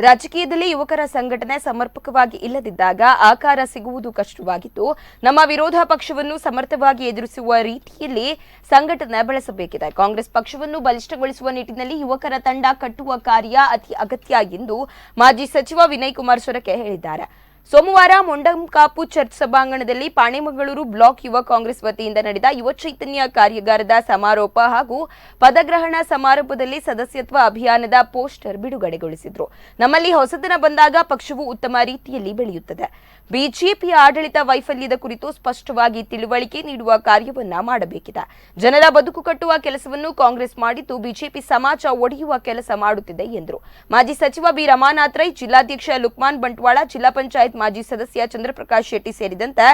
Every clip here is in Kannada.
ರಾಜಕೀಯದಲ್ಲಿ ಯುವಕರ ಸಂಘಟನೆ ಸಮರ್ಪಕವಾಗಿ ಇಲ್ಲದಿದ್ದಾಗ ಆಕಾರ ಸಿಗುವುದು ಕಷ್ಟವಾಗಿದ್ದು, ನಮ್ಮ ವಿರೋಧ ಪಕ್ಷವನ್ನು ಸಮರ್ಥವಾಗಿ ಎದುರಿಸುವ ರೀತಿಯಲ್ಲಿ ಸಂಘಟನೆ ಬೆಳೆಸಬೇಕಿದೆ. ಕಾಂಗ್ರೆಸ್ ಪಕ್ಷವನ್ನು ಬಲಿಷ್ಠಗೊಳಿಸುವ ನಿಟ್ಟಿನಲ್ಲಿ ಯುವಕರ ತಂಡ ಕಟ್ಟುವ ಕಾರ್ಯ ಅತಿ ಅಗತ್ಯ ಎಂದು ಮಾಜಿ ಸಚಿವ ವಿನಯ್ ಕುಮಾರ್ ಸೊರಕೆ ಹೇಳಿದ್ದಾರೆ. ಸೋಮವಾರ ಮೊಂಡಂಕಾಪು ಚರ್ಚ್ ಸಭಾಂಗಣದಲ್ಲಿ ಪಾಣೆಮಂಗಳೂರು ಬ್ಲಾಕ್ ಯುವ ಕಾಂಗ್ರೆಸ್ ವತಿಯಿಂದ ನಡೆದ ಯುವ ಚೈತನ್ಯ ಕಾರ್ಯಾಗಾರದ ಸಮಾರೋಪ ಹಾಗೂ ಪದಗ್ರಹಣ ಸಮಾರಂಭದಲ್ಲಿ ಸದಸ್ಯತ್ವ ಅಭಿಯಾನದ ಪೋಸ್ಟರ್ ಬಿಡುಗಡೆಗೊಳಿಸಿದರು. ನಮ್ಮಲ್ಲಿ ಹೊಸತನ ಬಂದಾಗ ಪಕ್ಷವು ಉತ್ತಮ ರೀತಿಯಲ್ಲಿ ಬೆಳೆಯುತ್ತದೆ. ಬಿಜೆಪಿಯ ಆಡಳಿತ ವೈಫಲ್ಯದ ಕುರಿತು ಸ್ಪಷ್ಟವಾಗಿ ತಿಳುವಳಿಕೆ ನೀಡುವ ಕಾರ್ಯವನ್ನ ಮಾಡಬೇಕಿದೆ. ಜನರ ಬದುಕು ಕಟ್ಟುವ ಕೆಲಸವನ್ನು ಕಾಂಗ್ರೆಸ್ ಮಾಡಿದ್ದು, ಬಿಜೆಪಿ ಸಮಾಜ ಒಡೆಯುವ ಕೆಲಸ ಮಾಡುತ್ತಿದೆ ಎಂದರು. ಮಾಜಿ ಸಚಿವ ಬಿ ರಮಾನಾಥ್ ರೈ, ಜಿಲ್ಲಾಧ್ಯಕ್ಷ ಲುಕ್ಮಾನ್ ಬಂಟ್ವಾಳ, ಜಿಲ್ಲಾ ಪಂಚಾಯತ್ ಮಾಜಿ ಸದಸ್ಯ ಚಂದ್ರಪ್ರಕಾಶ್ ಶೆಟ್ಟಿ ಸೇರಿದಂತೆ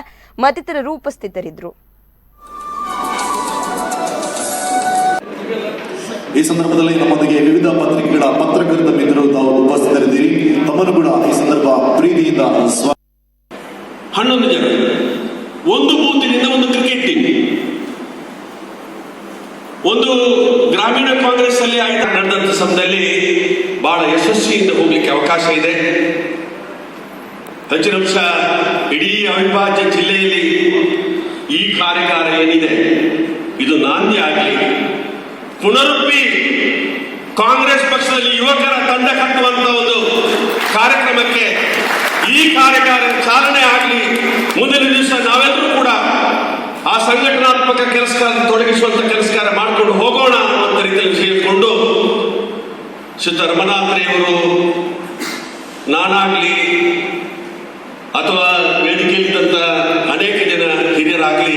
ಮತ್ತಿತರರು ಉಪಸ್ಥಿತರಿದ್ದರು. ಈ ಸಂದರ್ಭದಲ್ಲಿ ನಮ್ಮೊಂದಿಗೆ ವಿವಿಧ ಪತ್ರಿಕೆಗಳ ಪತ್ರಕರ್ತ ಮಿತ್ರರು ತಾವು ಉಪಸ್ಥಿತರಿದ್ದೀರಿ. ತಮ್ಮನ್ನು ಕೂಡ ಈ ಸಂದರ್ಭ ಪ್ರೀತಿಯಿಂದ 11 ಜನ, ಒಂದು ಬೂತಿನಿಂದ ಒಂದು ಕ್ರಿಕೆಟ್ ಟೀಮ್, ಒಂದು ಗ್ರಾಮೀಣ ಕಾಂಗ್ರೆಸ್ ಅಲ್ಲಿ ನಡೆದಂತ ಸಮಯದಲ್ಲಿ ಬಹಳ ಯಶಸ್ವಿಯಿಂದ ಹೋಗ್ಲಿಕ್ಕೆ ಅವಕಾಶ ಇದೆ. ಹೆಚ್ಚಿನ ಅಂಶ ಇಡೀ ಅವಿಭಾಜ್ಯ ಜಿಲ್ಲೆಯಲ್ಲಿ ಈ ಕಾರ್ಯಾಗಾರ ಏನಿದೆ ಇದು ನಾಂದಿ ಆಗಲಿ, ಪುನರುಪ್ಪಿ ಕಾಂಗ್ರೆಸ್ ಪಕ್ಷದಲ್ಲಿ ಯುವಕರ ತಂಡ ಕಟ್ಟುವಂತ ಒಂದು ಕಾರ್ಯಕ್ರಮಕ್ಕೆ ಈ ಕಾರ್ಯಾಗಾರ ಚಾಲನೆ ಆಗಲಿ. ಮುಂದಿನ ದಿವಸ ನಾವೆಲ್ಲರೂ ಕೂಡ ಆ ಸಂಘಟನಾತ್ಮಕ ಕೆಲಸ ತೊಡಗಿಸುವಂತ ಕೆಲಸ ಮಾಡಿಕೊಂಡು ಹೋಗೋಣ ಅನ್ನುವಂಥ ರೀತಿಯಲ್ಲಿ ಸೇರಿಕೊಂಡು ಸಿದ್ದರಾಮಯ್ಯನವರು ನಾನಾಗ್ಲಿ ಅಥವಾ ವೇದಿಕೆಯಲ್ಲಿದ್ದಂತ ಅನೇಕ ಜನ ಹಿರಿಯರಾಗ್ಲಿ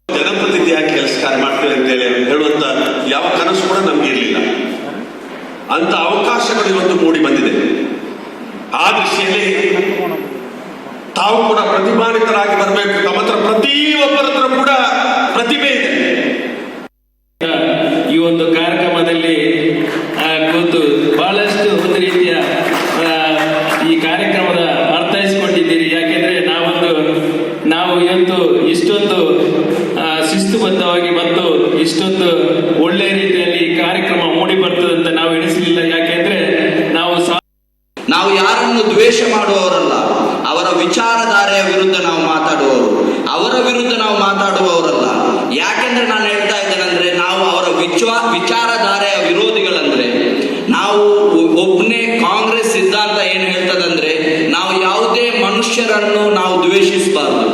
ಜನಪ್ರತಿನಿಧಿಯಾಗಿ ಕೆಲಸ ಕಾರ್ಯ ಮಾಡ್ತೇವೆ ಅಂತೇಳಿ ಹೇಳುವಂತ ಯಾವ ಕನಸು ಕೂಡ ನಮ್ಗೆ ಇರಲಿಲ್ಲ. ಅಂತ ಅವಕಾಶಗಳು ಇವತ್ತು ಮೂಡಿ ಬಂದಿದೆ. ಆ ದೃಷ್ಟಿಯಲ್ಲಿ ತಾವು ಕೂಡ ಪ್ರತಿಭಾನ್ವಿತರಾಗಿ ಬರಬೇಕು. ತಮ್ಮ ಹತ್ರ ಪ್ರತಿಯೊಬ್ಬರ ಹತ್ರ ಕೂಡ ಪ್ರತಿಭೆ ಇದೆ. ಈ ಒಂದು ಕಾರ್ಯಕ್ರಮದಲ್ಲಿ ಕೂತು ಬಹಳಷ್ಟು ಒಂದು ರೀತಿಯ ಈ ಕಾರ್ಯಕ್ರಮದ ಅರ್ಥೈಸಿಕೊಂಡಿದ್ದೀರಿ. ಯಾಕೆಂದ್ರೆ ನಾವು ಇವತ್ತು ಇಷ್ಟೊಂದು ಶಿಸ್ತುಬದ್ಧವಾಗಿ ಮತ್ತು ಇಷ್ಟೊಂದು ಒಳ್ಳೆ ರೀತಿಯಲ್ಲಿ ಈ ಕಾರ್ಯಕ್ರಮ ಮೂಡಿ ಬರ್ತದೆ ಅಂತ ನಾವು ಎಣಿಸಲಿಲ್ಲ. ಯಾಕೆಂದ್ರೆ ನಾವು ಯಾರನ್ನು ದ್ವೇಷ ಮಾಡುವವರಲ್ಲ, ಅವರ ವಿಚಾರಧಾರೆಯ ವಿರುದ್ಧ ನಾವು ಮಾತಾಡುವವರು, ಅವರ ವಿರುದ್ಧ ನಾವು ಮಾತಾಡುವವರಲ್ಲ. ಯಾಕೆಂದ್ರೆ ನಾನು ಹೇಳ್ತಾ ಇದ್ದೇನೆಂದ್ರೆ, ನಾವು ಅವರ ವಿಚಾರಧಾರೆಯ ವಿರೋಧಿಗಳಂದ್ರೆ ನಾವು ಒಬ್ಬನೇ ಕಾಂಗ್ರೆಸ್ ಸಿದ್ಧಾಂತ ಏನು ಹೇಳ್ತದಂದ್ರೆ, ನಾವು ಯಾವುದೇ ಮನುಷ್ಯರನ್ನು ನಾವು ದ್ವೇಷಿಸಬಾರದು.